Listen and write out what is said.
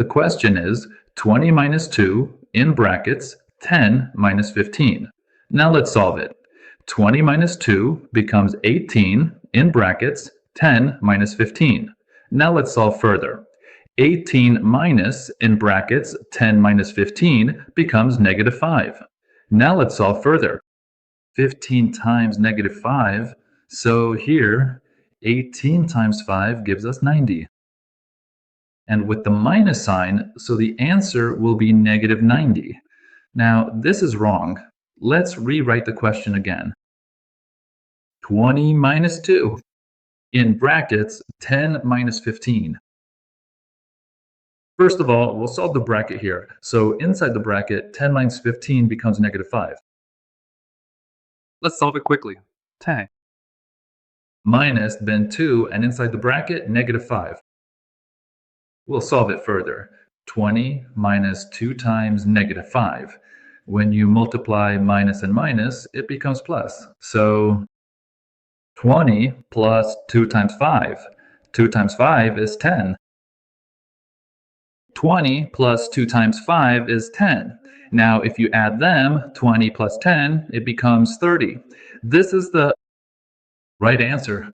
The question is 20 minus 2 in brackets 10 minus 15. Now let's solve it. 20 minus 2 becomes 18 in brackets 10 minus 15. Now let's solve further. 18 minus in brackets 10 minus 15 becomes negative 5. Now let's solve further. 15 times negative 5, so here 18 times 5 gives us 90. And with the minus sign, so the answer will be negative 90. Now this is wrong. Let's rewrite the question again. 20 minus 2 in brackets 10 minus 15. First of all, we'll solve the bracket here. So inside the bracket, 10 minus 15 becomes negative 5. Let's solve it quickly. 10 minus then 2, and inside the bracket, negative 5. We'll solve it further. 20 minus 2 times negative 5. When you multiply minus and minus, it becomes plus. So 20 plus 2 times 5. 2 times 5 is 10. 20 plus 2 times 5 is 10. Now, if you add them, 20 plus 10, it becomes 30. This is the right answer.